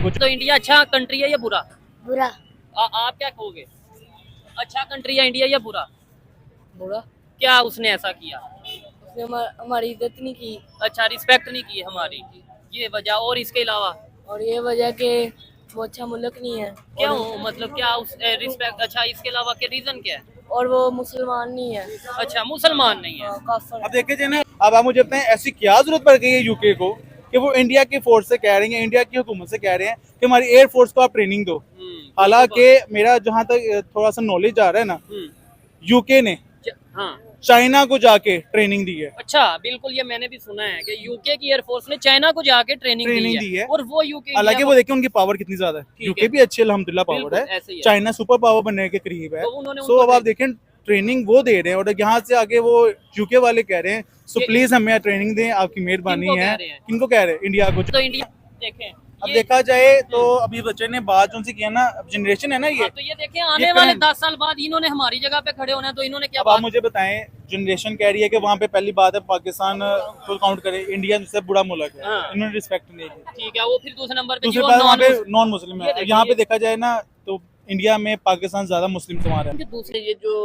कुछ। तो इंडिया अच्छा कंट्री है या बुरा? बुरा। आप क्या कहोगे? अच्छा कंट्री है इंडिया या बुरा? बुरा। क्या उसने ऐसा किया? उसने हमारी इज्जत नहीं की। अच्छा रिस्पेक्ट नहीं की हमारी, ये वजह। और इसके अलावा और ये वजह के वो अच्छा मुल्क नहीं है। क्यों, मतलब क्या उस रिस्पेक्ट? अच्छा इसके अलावा के रीजन क्या है? और वो मुसलमान नहीं है। अच्छा मुसलमान नहीं है। काफिर। अब देखे जाए ना, अब आप मुझे बताएं ऐसी क्या जरूरत पड़ गई है यूके को कि वो इंडिया की फोर्स से कह रही है, इंडिया की हुकूमत से कह रहे हैं कि हमारी एयरफोर्स को आप ट्रेनिंग दो। हालांकि मेरा जहां तक थोड़ा सा नॉलेज आ रहा है ना, यूके ने हाँ चाइना को जाके ट्रेनिंग दी है। अच्छा बिल्कुल, ये मैंने भी सुना है कि यूके की एयरफोर्स ने चाइना को जाके ट्रेनिंग दी है और वो यूके। हालांकि वो देखिए उनकी पावर कितनी ज्यादा है। यूके भी अच्छी अल्हम्दुलिल्लाह पावर है, चाइना सुपर पावर बनने के करीब है। सो अब आप देखें ट्रेनिंग वो दे रहे हैं और यहाँ से आगे वो यूके वाले कह रहे हैं सो प्लीज हमें ट्रेनिंग दें, आपकी मेहरबानी है। किनको कह रहे हैं? इंडिया को। तो इंडिया देखें, अब देखा जाए तो अभी बच्चे ने बात जो उनसे किया ना, अब जनरेशन है ना ये, तो ये देखें आने वाले 10 साल बाद इन्होंने हमारी जगह पे खड़े होना है, तो इन्होंने क्या अब आप मुझे बताएं, जनरेशन कह रही है कि वहाँ पे पहली बात है पाकिस्तान को काउंट करे, इंडिया से बुरा मुल्क है, इन्होंने रिस्पेक्ट नहीं की। ठीक है, वो फिर दूसरे नंबर पे वहाँ पे नॉन मुस्लिम है। यहाँ पे देखा जाए ना तो इंडिया में पाकिस्तान ज्यादा मुस्लिम समाज है। दूसरे ये जो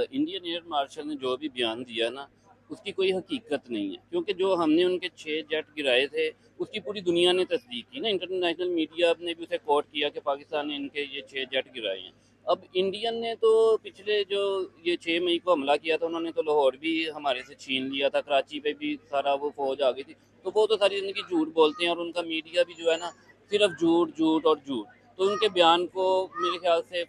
इंडियन एयर मार्शल ने जो भी बयान दिया ना, उसकी कोई हकीकत नहीं है, क्योंकि जो हमने उनके 6 जेट गिराए थे उसकी पूरी दुनिया ने तस्दीक की ना। इंटरनेशनल मीडिया ने भी उसे कोट किया कि पाकिस्तान ने इनके ये 6 जेट गिराए हैं। अब इंडियन ने तो पिछले जो ये 6 मई को हमला किया था, उन्होंने तो लाहौर भी हमारे से छीन लिया था, कराची पे भी सारा वो फौज आ गई थी। तो वो तो सारी जिंदगी झूठ बोलते हैं और उनका मीडिया भी जो है ना सिर्फ झूठ झूठ और झूठ। तो उनके बयान को मेरे ख्याल से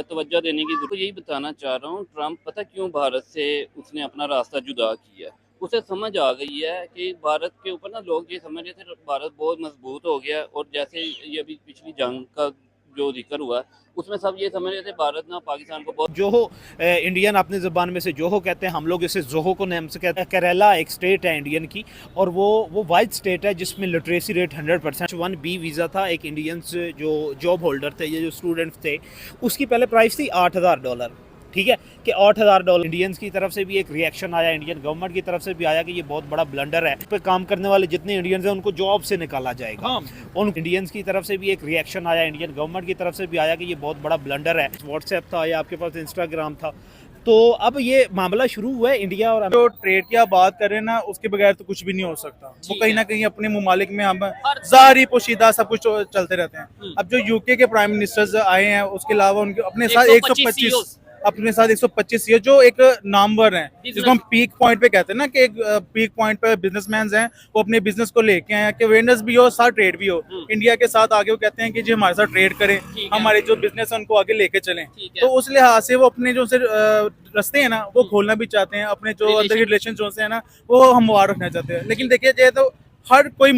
तवज्जो देने की जरूरत। तो यही बताना चाह रहा हूँ, ट्रंप पता क्यों भारत से उसने अपना रास्ता जुदा किया? उसे समझ आ गई है कि भारत के ऊपर ना लोग ये समझ रहे थे भारत बहुत मजबूत हो गया, और जैसे ये अभी पिछली जंग का जो जिक्र हुआ उसमें सब ये समझ रहे थे भारत ना पाकिस्तान को बहुत जोहो इंडियन अपनी ज़बान में से जोहो कहते हैं, हम लोग इसे जोहो को नाम से कहते हैं। केरला एक स्टेट है इंडियन की, और वो वाइड स्टेट है जिसमें लिटरेसी रेट 100%। H1B वीज़ा था एक इंडियंस जो जॉब होल्डर थे, ये जो स्टूडेंट्स थे, उसकी पहले प्राइस थी $8,000। ठीक है कि $8,000 इंडियंस की तरफ से भी एक रिएक्शन आया, इंडियन गवर्नमेंट की तरफ से भी आया कि ये बहुत बड़ा ब्लंडर है, इस पर काम करने वाले जितने इंडियंस हैं उनको जॉब से निकाला जाएगा। उन इंडियंस की तरफ से भी एक रिएक्शन आया, इंडियन गवर्नमेंट की तरफ से भी आया कि ये बहुत बड़ा ब्लंडर है। व्हाट्सएप था या आपके पास इंस्टाग्राम था, तो अब ये मामला शुरू हुआ है इंडिया और जो ट्रेड की आप बात करें ना, उसके बगैर तो कुछ भी नहीं हो सकता। वो कहीं ना कहीं अपने मुमालिक में हम जारी पोशीदा सब कुछ चलते रहते हैं। अब जो यूके के प्राइम मिनिस्टर्स आए हैं, उसके अलावा उनके अपने साथ 125 सीईओ जो एक नामवर हैं, जिसको हम पीक पॉइंट पे कहते हैं ना, कि एक पीक पॉइंट पे बिजनेसमैन हैं, वो अपने बिजनेस को लेके आए हैं कि अवेयरनेस भी हो, साथ ट्रेड भी हो। इंडिया के साथ आगे वो कहते हैं कि जी हमारे साथ ट्रेड करें, हमारे जो बिजनेस है उनको आगे लेके चलें। तो उस लिहाज से वो अपने जो रास्ते हैं ना वो खोलना भी चाहते हैं, अपने जो अंदर के रिलेशन जो है ना वो हमवार रखना चाहते हैं। लेकिन देखिए जाए तो हर कोई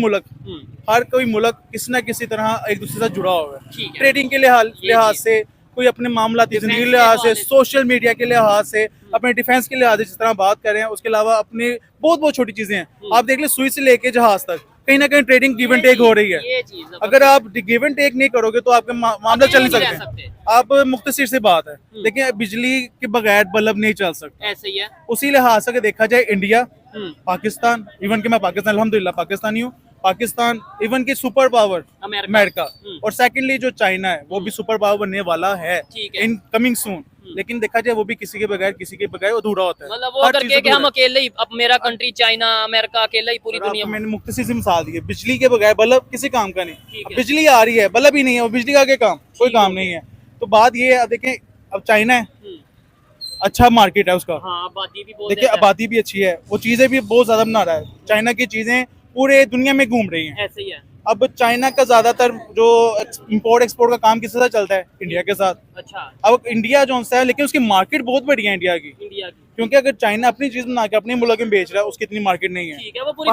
मुल्क किसी न किसी तरह एक दूसरे से जुड़ा हुआ है, ट्रेडिंग के लिहाज से, कोई अपने मामला जिंदगी के लिहाज से, सोशल मीडिया के लिहाज से, अपने डिफेंस के लिहाज से जिस तरह बात कर रहे हैं। उसके अलावा अपनी बहुत छोटी चीजें हैं। आप देख ले सुई से लेके जहाज तक कहीं ना कहीं ट्रेडिंग गिव एंड टेक हो रही है। अगर आप गिव एंड टेक नहीं करोगे तो आपके मामला चल नहीं सकते। आप मुख्तसर से बात है, देखिए बिजली के बगैर बल्ब नहीं चल सकता, ऐसे ही है। उसी लिहाज से देखा जाए इंडिया, पाकिस्तान, इवन कि मैं पाकिस्तान अल्हम्दुलिल्लाह पाकिस्तानी हूँ, पाकिस्तान इवन की सुपर पावर अमेरिका, और सेकेंडली जो चाइना है वो भी सुपर पावर बनने वाला है इन कमिंग सून। लेकिन देखा जाए वो भी किसी के बगैर अधूरा होता है। मतलब वो करके कि हम अकेले ही, अब मेरा कंट्री चाइना अमेरिका अकेला ही पूरी दुनिया। मैंने मुख्तसर सी मिसाल दी है, बिजली के बगैर बल्ब किसी काम का नहीं। बिजली आ रही है, बल्ब ही नहीं है, वो बिजली का क्या काम, कोई काम नहीं है। तो बात ये है, देखें अब चाइना है, अच्छा मार्केट है उसका, आबादी भी बहुत, देखिए आबादी भी अच्छी है, वो चीजें भी बहुत ज्यादा बना रहा है। चाइना की चीजें पूरे दुनिया में घूम रही हैं, ऐसे ही है। अब चाइना का ज्यादातर जो इंपोर्ट एक्सपोर्ट का काम किसके साथ चलता है? इंडिया के साथ। अच्छा, अब इंडिया जो है, लेकिन उसकी मार्केट बहुत बड़ी है इंडिया की, क्योंकि अगर चाइना अपनी चीज बना के अपने मुल्क में बेच रहा है, उसकी इतनी मार्केट नहीं है। वो पूरी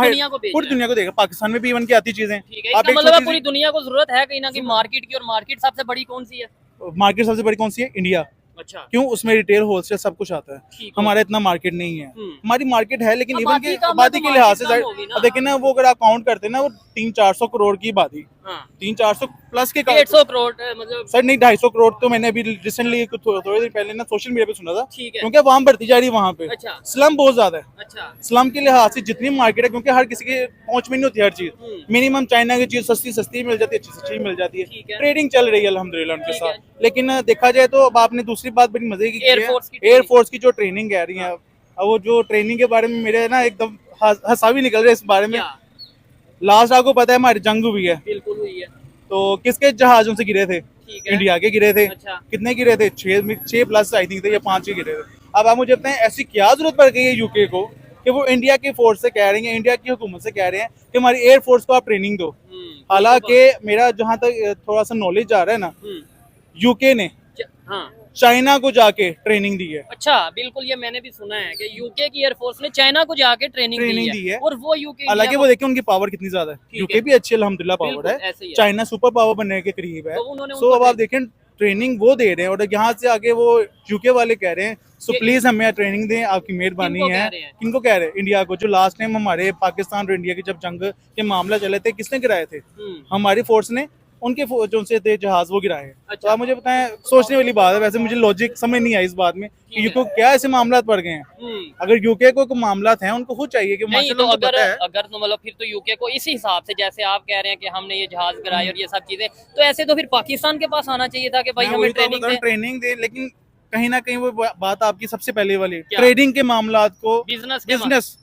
दुनिया को देगा। पाकिस्तान में भी इवन की आती चीजें, मतलब पूरी दुनिया को जरूरत है कहीं ना कहीं मार्केट की, और मार्केट सबसे बड़ी कौन सी है? मार्केट सबसे बड़ी कौन सी है? इंडिया। अच्छा, क्यों? उसमें रिटेल होलसेल सब कुछ आता है। हमारा इतना मार्केट नहीं है। हमारी मार्केट है लेकिन इवन की आबादी के लिहाज से देखिए ना, वो अगर आप काउंट करते हैं ना, वो 300-400 करोड़ की आबादी, 300-400 प्लस के 150 करोड़ मतलब सर नहीं 250 करोड़ तो मैंने अभी रिसेंटली थोड़े दिन पहले ना सोशल मीडिया पे सुना था, ठीक है। क्योंकि आवाम बढ़ती जा रही है वहाँ पे, अच्छा स्लम बहुत ज्यादा है। अच्छा स्लम के लिहाज से जितनी मार्केट है, क्योंकि हर किसी के पहुंच में नहीं होती हर चीज, हम्म। मिनिमम चाइना की चीज सस्ती मिल जाती है, अच्छी मिल जाती ठीक है, है। ट्रेडिंग चल रही है अल्हम्दुलिल्लाह उनके ठीक साथ। है। लेकिन देखा जाए तो अब आपने दूसरी बात बड़ी मजे की एयरफोर्स की एयरफोर्स की जो ट्रेनिंग कह रही है, अब वो जो ट्रेनिंग के बारे में मेरे ना एकदम हंसा भी निकल रहा है इस बारे में। क्या लास्ट आपको पता है हमारी जंग हुई है, बिल्कुल हुई है। तो किसके जहाजों से गिरे थे? ठीक है। इंडिया के गिरे थे। अच्छा कितने गिरे थे? 6 प्लस आई थिंक थे या 5 के गिरे थे। अब आप मुझे बताएं ऐसी क्या जरूरत पड़ गई है यूके को कि वो इंडिया की फोर्स से कह रही है, इंडिया की हुकूमत से कह रहे हैं कि हमारी एयरफोर्स को आप ट्रेनिंग दो। हालांकि मेरा जहां तक थोड़ा सा नॉलेज जा रहा है ना, यूके ने हाँ चाइना को जाके ट्रेनिंग दी है। अच्छा बिल्कुल, ये मैंने भी सुना है कि यूके की एयरफोर्स ने चाइना को जाके ट्रेनिंग दी है और वो यूके हालांकि वो देखें उनकी पावर कितनी ज्यादा है, ठीक यूके है। भी अच्छी अल्हम्दुलिल्लाह पावर ऐसे ही है, है। चाइना सुपर पावर बनने के करीब है। तो उन्होंने सो उनको अब आप देखें ट्रेनिंग वो दे रहे हैं, और यहाँ से आगे वो यूके वाले कह रहे हैं सो ये- प्लीज हमें ट्रेनिंग दें, आपकी मेहरबानी किनको है। कह रहे हैं? किनको कह रहे हैं? इंडिया को। जो लास्ट टाइम हमारे पाकिस्तान और इंडिया की जब जंग के मामला चले थे, किसने गिराए थे? हमारी फोर्स ने, उनके जो से थे जहाज वो गिराए हैं। अच्छा। तो आप मुझे बताएं, सोचने वाली बात है। वैसे मुझे लॉजिक समझ नहीं आई इस बात में कि यूके को क्या ऐसे मामला पड़ गए हैं। अगर यूके को मामला है उनको खुद चाहिए कि नहीं, तो माशाल्लाह उनको अगर पता है। अगर तो मतलब फिर तो यूके को इसी हिसाब से, जैसे आप कह रहे हैं कि हमने ये जहाज गिराए और ये सब चीजें, तो ऐसे तो फिर पाकिस्तान के पास आना चाहिए था कि भाई मैं हमें वही तो ट्रेनिंग बता रहा हूं, दे, ट्रेनिंग दे। लेकिन कहीं ना कहीं वो बात आपकी सबसे पहले वाली, ट्रेडिंग के मामलात को, बिजनेस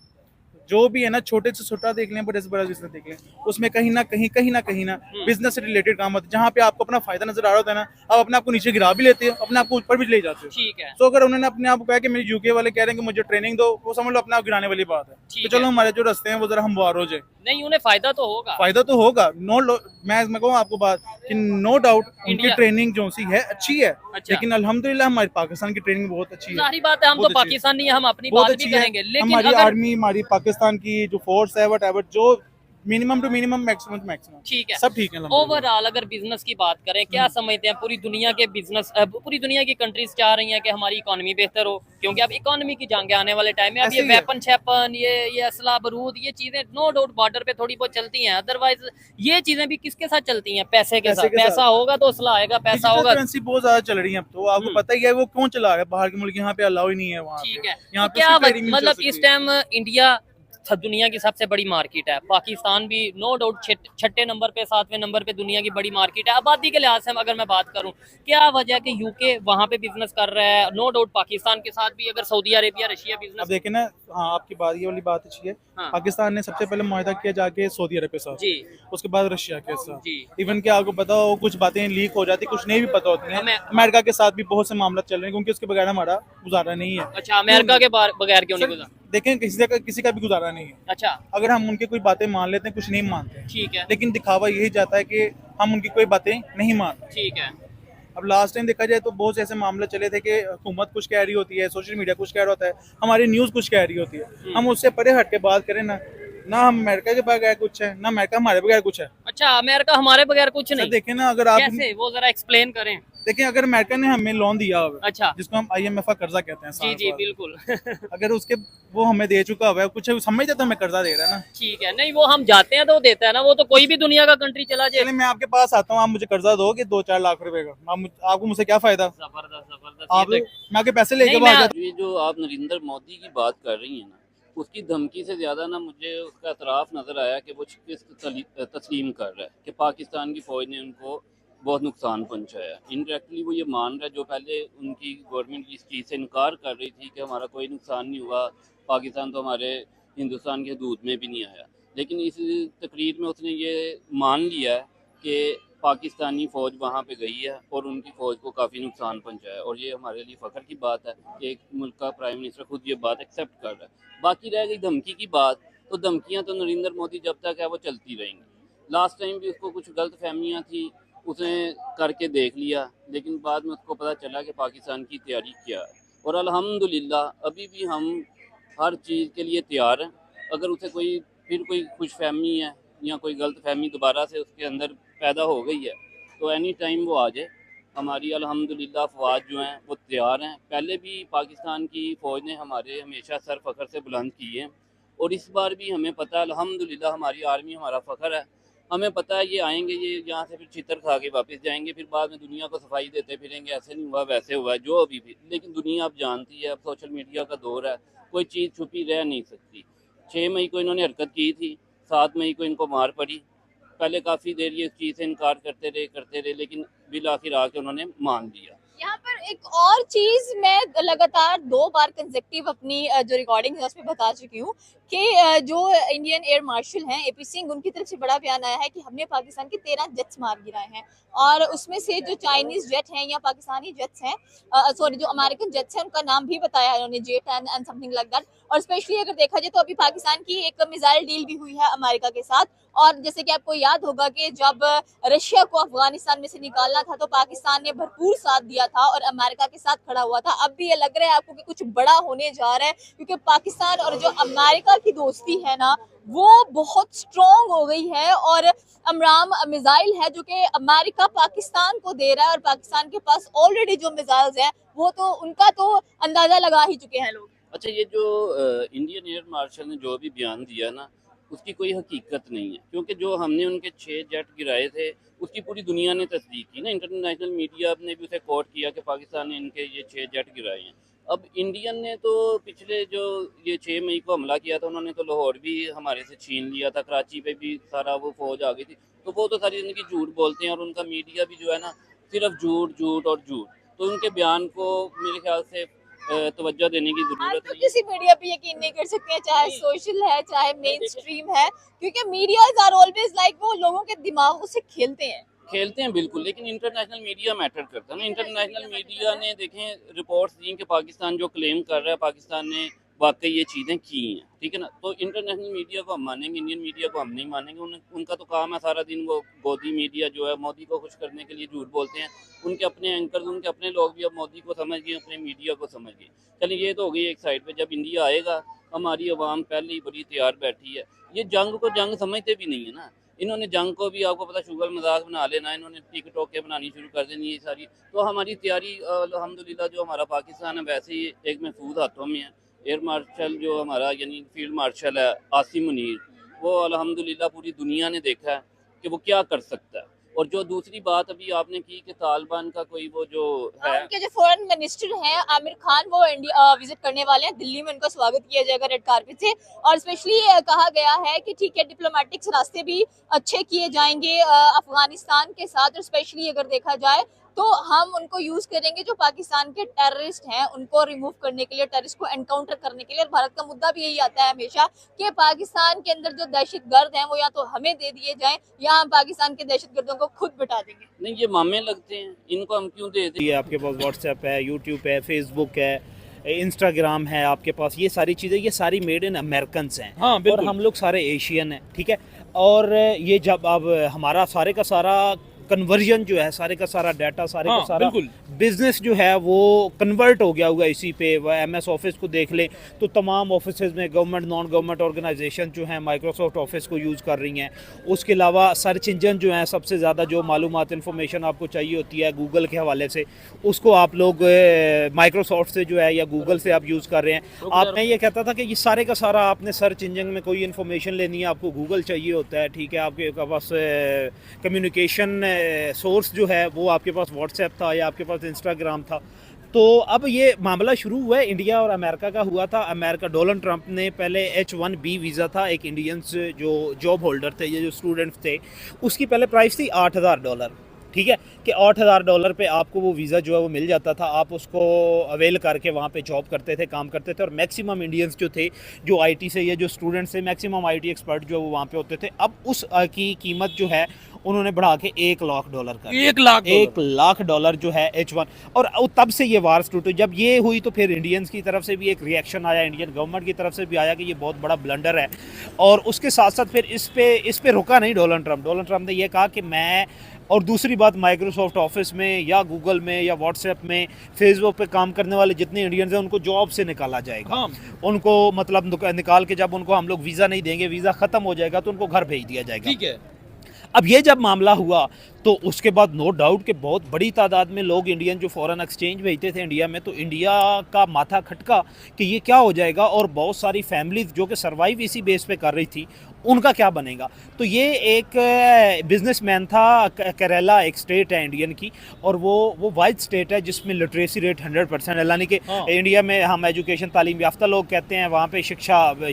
जो भी है ना, छोटे से छोटा देख लें, बड़े से बड़ा बिजनेस देख लें, उसमें कहीं ना कहीं बिजनेस से रिलेटेड काम होता है। जहाँ पे आपको अपना फायदा नजर आ रहा होता है ना, आप अपने आप को नीचे गिरा भी लेते हो, अपने आप को ऊपर भी ले जाते हो। ठीक है। तो अगर उन्होंने अपने आप को कहा कि मेरे यूके वाले कह रहे हैं कि मुझे ट्रेनिंग दो, वो समझ लो अपने आप गिराने वाली बात है। तो चलो हमारे जो रास्ते हैं वो जरा हमवार हो जाए। नहीं, उन्हें फायदा तो होगा। फायदा तो होगा, मैं कहूँ आपको बात कि नो डाउट उनकी ट्रेनिंग जो सी है अच्छी है। अच्छा। लेकिन अल्हम्दुलिल्लाह हमारी पाकिस्तान की ट्रेनिंग बहुत अच्छी है। सारी बात है, हम तो बहुत अच्छी है। पाकिस्तान नहीं है, हम अपनी बहुत बात भी अच्छी है। करेंगे, लेकिन हमारी अगर आर्मी, हमारी पाकिस्तान की जो फोर्स है, वट जो minimum to minimum, maximum to maximum, ठीक है, सब ठीक है अल्हम्दुलिल्लाह। ओवरऑल अगर बिजनेस की बात करें, क्या समझते हैं पूरी दुनिया के बिजनेस, पूरी दुनिया की कंट्रीज चाह रही हैं कि हमारी इकोनॉमी बेहतर हो, क्योंकि अब इकोनॉमी की जंग आने वाले टाइम में, अब ये ऐसे ही है। वेपन शैपन, ये असला बारूद, ये चीजें नो डाउट बॉर्डर पे थोड़ी बहुत चलती हैं, अदरवाइज ये चीजें भी किसके साथ चलती हैं? पैसे के साथ। पैसा होगा तो असला आएगा, पैसा होगा। करेंसी बहुत ज्यादा चल रही है अब तो, आपको पता ही है वो कौन चला रहा है बाहर के मुल्क, यहाँ पे अलाउ ही नहीं है वहाँ पे। ठीक है, यहाँ तो पे क्या सिर्फ trading नहीं चल मतलब सकती। इस टाइम इंडिया दुनिया की सबसे बड़ी मार्केट है, पाकिस्तान भी नो डाउट छठे नंबर पे, 7वें नंबर पे दुनिया की बड़ी मार्केट है। आबादी के लिहाज से अगर मैं बात करूं, क्या वजह कि यूके वहां पे बिजनेस कर रहा है? नो डाउट पाकिस्तान के साथ भी, अगर सऊदी अरेबिया, रशिया अब बिजनेस। देखें ना, हाँ आपकी बात, ये वाली बात अच्छी है। हाँ। पाकिस्तान ने सबसे पहले मुआहदा किया जाके सऊदी अरब के साथ, जी उसके बाद रशिया के साथ। जी। इवन कि आपको पता हो कुछ बातें लीक हो जाती, कुछ नहीं भी पता होती हैं। अमेरिका के साथ भी बहुत से मामला चल रहे हैं, क्योंकि उसके बगैर हमारा गुजारा नहीं है। अच्छा, अमेरिका के बगैर क्यों नहीं गुजरा? देखें किसी का भी गुजारा नहीं है। अच्छा अगर हम उनकी कोई बातें मान लेते हैं, कुछ नहीं मानते हैं, ठीक है, लेकिन दिखावा यही जाता है कि हम उनकी कोई बातें नहीं मानते। ठीक है। अब लास्ट टाइम देखा जाए तो बहुत से ऐसे मामले चले थे कि हुकूमत कुछ कह रही होती है, सोशल मीडिया कुछ कह रहा होता है, हमारी न्यूज़ कुछ कह रही होती है। हम उससे परे हट के बात करें ना हम अमेरिका के बगैर कुछ है, ना अमेरिका हमारे बगैर कुछ है। अच्छा, अमेरिका हमारे बगैर कुछ सर नहीं? देखें ना, अगर आप कैसे, वो जरा एक्सप्लेन करें। देखें, अगर अमेरिका ने हमें लोन दिया होगा, अच्छा, जिसको हम IMF का कर्जा कहते हैं, जी साल जी बाद, बिल्कुल। अगर उसके वो हमें दे चुका हुआ है, कुछ समझते तो हमें कर्जा दे रहा है ना। ठीक है, नहीं वो हम जाते हैं तो वो देता है ना, वो तो कोई भी दुनिया का कंट्री चला जाए। चलिए मैं आपके पास आता हूँ, आप मुझे कर्जा दोगे 2-4 लाख रुपए का, आपको मुझसे क्या फायदा? जबरदस्त जबरदस्त। आप ये तो- मैं आपके पैसे लेके नहीं, भाग मैं- जाता ये जो आप नरेंद्र मोदी की बात कर रही हैं ना, उसकी धमकी से ज़्यादा ना मुझे उसका एतराफ़ नज़र आया कि वो शिकस्त तस्लीम कर रहा है कि पाकिस्तान की फ़ौज ने उनको बहुत नुकसान पहुंचाया। इनडायरेक्टली वो ये मान रहा है, जो पहले उनकी गवर्नमेंट इस चीज़ से इनकार कर रही थी कि हमारा कोई नुकसान नहीं हुआ, पाकिस्तान तो हमारे हिंदुस्तान की हदूद में भी नहीं आया, लेकिन इस तकरीर में उसने ये मान लिया है कि पाकिस्तानी फ़ौज वहाँ पे गई है और उनकी फ़ौज को काफ़ी नुकसान पहुँचाया, और ये हमारे लिए फ़ख्र की बात है कि एक मुल्क का प्राइम मिनिस्टर खुद ये बात एक्सेप्ट कर रहा है। बाकी रह गई धमकी की बात, तो धमकियाँ तो नरेंद्र मोदी जब तक है वो चलती रहेंगी। लास्ट टाइम भी उसको कुछ गलत फहमियाँ थी, उसने करके देख लिया, लेकिन बाद में उसको पता चला कि पाकिस्तान की तैयारी क्या है, और अल्हम्दुलिल्लाह अभी भी हम हर चीज़ के लिए तैयार हैं। अगर उसे कोई खुशफहमी है या कोई गलत फहमी दोबारा से उसके अंदर पैदा हो गई है, तो एनी टाइम वो आ जाए। हमारी अल्हम्दुलिल्लाह फ़ौज जो हैं वो तैयार हैं। पहले भी पाकिस्तान की फ़ौज ने हमारे हमेशा सर फ़ख्र से बुलंद किए हैं, और इस बार भी हमें पता है अल्हम्दुलिल्लाह हमारी आर्मी हमारा फ़ख्र है। हमें पता है ये आएंगे, ये यहाँ से फिर छितर खा के वापस जाएंगे, फिर बाद में दुनिया को सफाई देते फिरेंगे, ऐसे नहीं हुआ वैसे हुआ जो अभी भी। लेकिन दुनिया अब जानती है, अब सोशल मीडिया का दौर है, कोई चीज़ छुपी रह नहीं सकती। 6 मई को इन्होंने हरकत की थी, 7 मई को इनको मार पड़ी। पहले काफ़ी देर ये इस चीज़ से इनकार करते रहे, लेकिन बिल आखिर आके उन्होंने मान लिया। यहाँ पर एक और चीज मैं लगातार 2 बार कंसेक्टिव अपनी जो रिकॉर्डिंग है उसमें बता चुकी हूँ कि जो इंडियन एयर मार्शल हैं एपी सिंह, उनकी तरफ से बड़ा बयान आया है कि हमने पाकिस्तान के 13 जेट्स मार गिराए हैं, और उसमें से जो चाइनीज जेट हैं या पाकिस्तानी जेट्स हैं, सॉरी जो अमेरिकन जेट्स हैं, उनका नाम भी बताया उन्होंने, J-10 and something like that. और स्पेशली अगर देखा जाए तो अभी पाकिस्तान की एक मिसाइल डील भी हुई है अमेरिका के साथ। और जैसे कि आपको याद होगा कि जब रशिया को अफगानिस्तान में से निकालना था तो पाकिस्तान ने भरपूर साथ दिया था और अमेरिका के साथ खड़ा हुआ था। अब भी ये लग रहा है आपको कि कुछ बड़ा होने जा रहा है, क्योंकि पाकिस्तान और जो अमेरिका की दोस्ती है ना, वो बहुत स्ट्रॉन्ग हो गई है। और अमराम मिसाइल है जो कि अमेरिका पाकिस्तान को दे रहा है, और पाकिस्तान के पास ऑलरेडी जो मिसाइल्स हैं वो तो उनका तो अंदाजा लगा ही चुके हैं लोग। अच्छा, ये जो इंडियन एयर मार्शल ने जो भी बयान दिया ना, उसकी कोई हकीकत नहीं है, क्योंकि जो हमने उनके 6 जेट गिराए थे उसकी पूरी दुनिया ने तस्दीक की ना। इंटरनेशनल मीडिया ने भी उसे कोट किया कि पाकिस्तान ने इनके ये 6 जेट गिराए हैं। अब इंडियन ने तो पिछले जो ये 6 मई को हमला किया था, उन्होंने तो लाहौर भी हमारे से छीन लिया था, कराची पे भी सारा वो फौज आ गई थी। तो वो तो सारी ज़िंदगी झूठ बोलते हैं, और उनका मीडिया भी जो है ना सिर्फ झूठ झूठ और झूठ। तो उनके बयान को मेरे ख्याल से तवज्जो देने की आज ज़रूरत तो नहीं है। किसी मीडिया पे यकीन नहीं कर सकते हैं, चाहे नहीं। सोशल है चाहे मेन स्ट्रीम है, क्योंकि मीडियाज आर ऑलवेज लाइक वो लोगों के दिमागों से खेलते हैं। बिल्कुल, लेकिन इंटरनेशनल मीडिया मैटर करता है ना। इंटरनेशनल मीडिया ने देखें रिपोर्ट्स दी कि पाकिस्तान जो क्लेम कर रहा है पाकिस्तान ने वाकई ये चीज़ें की हैं, ठीक है ना। तो इंटरनेशनल मीडिया को हम मानेंगे, इंडियन मीडिया को हम नहीं मानेंगे। उनका तो काम है सारा दिन वो गोदी मीडिया जो है मोदी को खुश करने के लिए झूठ बोलते हैं। उनके अपने एंकर्स, उनके अपने लोग भी अब मोदी को समझ गए, अपने मीडिया को समझ गए। चलिए ये तो हो गई एक साइड पे। जब इंडिया आएगा, हमारी आवाम पहले ही बड़ी तैयार बैठी है। ये जंग को जंग समझते भी नहीं है ना। इन्होंने जंग को भी आपको पता शुगर मजाक बना लेना, इन्होंने टिकटॉकें बनानी शुरू कर देनी ये सारी। तो हमारी तैयारी अल्हम्दुलिल्लाह जो हमारा पाकिस्तान है वैसे ही एक महफूज हाथों में है। एयर मार्शल जो हमारा यानी फील्ड मार्शल है आसिम मुनीर, वो अल्हम्दुलिल्लाह पूरी दुनिया ने देखा है कि वो क्या कर सकता है। और जो दूसरी बात अभी आपने की कि तालिबान का कोई वो जो है, उनके जो फॉरेन मिनिस्टर हैं आमिर खान, वो इंडिया विजिट करने वाले हैं। दिल्ली में उनका स्वागत किया जाएगा रेड कारपेट से, और स्पेशली कहा गया है कि ठीक है डिप्लोमेटिक्स रास्ते भी अच्छे किए जाएंगे अफगानिस्तान के साथ। और स्पेशली अगर देखा जाए तो हम उनको यूज करेंगे जो पाकिस्तान के टेररिस्ट हैं, उनको रिमूव करने के लिए, टेररिस्ट को एनकाउंटर करने के लिए। और भारत का मुद्दा भी यही आता है हमेशा कि पाकिस्तान के अंदर जो दहशतगर्द हैं वो या तो हमें दे दिए जाएं या हम पाकिस्तान के दहशतगर्दों को खुद बिठा देंगे। नहीं ये मामे लगते हैं, इनको हम क्यों दे दें। ये आपके पास व्हाट्सएप है, यूट्यूब है, फेसबुक है, इंस्टाग्राम है आपके पास, ये सारी चीज़ें ये सारी मेड इन अमेरिकन्स हैं। हाँ, बिल्कुल। और हम लोग सारे एशियन हैं, ठीक है। और ये जब अब हमारा सारे का सारा कन्वर्जन जो है, सारे का सारा डाटा, सारे का सारा बिजनेस जो है वो कन्वर्ट हो गया होगा इसी पे। MS ऑफिस को देख लें तो तमाम ऑफिसेज में गवर्नमेंट नॉन गवर्नमेंट ऑर्गेनाइजेशन जो हैं माइक्रोसॉफ्ट ऑफिस को यूज़ कर रही हैं। उसके अलावा सर्च इंजन जो हैं, सबसे ज़्यादा जो मालूमात इन्फॉर्मेशन आपको चाहिए होती है गूगल के हवाले से, उसको आप लोग माइक्रोसॉफ्ट से जो है या गूगल से आप यूज़ कर रहे हैं। आपने ये कहता था कि ये सारे का सारा आपने सर्च इंजन में कोई इन्फॉर्मेशन लेनी है आपको गूगल चाहिए होता है, ठीक है। आपके पास कम्युनिकेशन सोर्स जो है वो आपके पास व्हाट्सएप था या आपके पास इंस्टाग्राम था। तो अब ये मामला शुरू हुआ है, इंडिया और अमेरिका का हुआ था। अमेरिका, डोनाल्ड ट्रंप ने पहले H-1B वीज़ा था, एक इंडियंस जो जॉब होल्डर थे, ये जो स्टूडेंट्स थे, उसकी पहले प्राइस थी $8,000, ठीक है, कि $8,000 पे आपको वो वीज़ा जो है वो मिल जाता था। आप उसको अवेल करके वहाँ पे जॉब करते थे, काम करते थे। और मैक्सिमम इंडियंस जो थे, जो IT से या जो स्टूडेंट्स थे, मैक्सिमम IT एक्सपर्ट जो वो वहाँ पे होते थे। अब उस की कीमत जो है उन्होंने बढ़ा के $1 लाख कर, $1 लाख जो है H-1। और तब से ये वार स्टार्ट हुई। जब ये हुई तो फिर इंडियंस की तरफ से भी एक रिएक्शन आया, इंडियन गवर्नमेंट की तरफ से भी आया कि ये बहुत बड़ा ब्लंडर है। और उसके साथ साथ फिर इस पे रुका नहीं डोनाल्ड ट्रंप ने ये कहा कि मैं, और दूसरी बात, माइक्रोसॉफ्ट ऑफिस में या गूगल में या व्हाट्सएप में, फेसबुक पे काम करने वाले जितने इंडियंस हैं उनको जॉब से निकाला जाएगा। हाँ। उनको मतलब निकाल के जब उनको हम लोग वीज़ा नहीं देंगे, वीज़ा ख़त्म हो जाएगा तो उनको घर भेज दिया जाएगा, ठीक है। अब ये जब मामला हुआ तो उसके बाद नो डाउट कि बहुत बड़ी तादाद में लोग इंडियन जो फॉरेन एक्सचेंज भेजते थे इंडिया में, तो इंडिया का माथा खटका कि ये क्या हो जाएगा। और बहुत सारी फैमिलीज जो कि सर्वाइव इसी बेस पे कर रही थी, उनका क्या बनेगा। तो ये एक बिजनेसमैन था, केरला एक स्टेट है इंडियन की, और वो वाइड स्टेट है जिसमें लिटरेसी रेट 100% है। यानी कि इंडिया में हम एजुकेशन तालीम याफ्ता लोग कहते हैं, वहाँ पे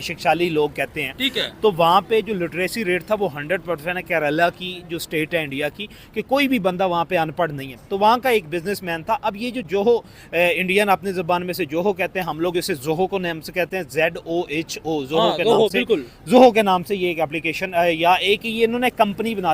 शिक्षाली लोग कहते हैं। ठीक है। तो वहाँ पे जो लिटरेसी रेट था वो 100% है केरला की जो स्टेट है इंडिया की, कि कोई भी बंदा वहाँ पे अनपढ़ नहीं है। तो वहाँ का एक बिजनेसमैन था। अब ये जो जोहो इंडियन अपनी ज़बान में से जोहो कहते हैं, हम लोग इसे जोहो को नाम से कहते हैं, ZOHO, जोहो के नाम से, बिल्कुल जोहो के नाम से ये एक एप्लीकेशन या एक ये इन्होंने कंपनी बना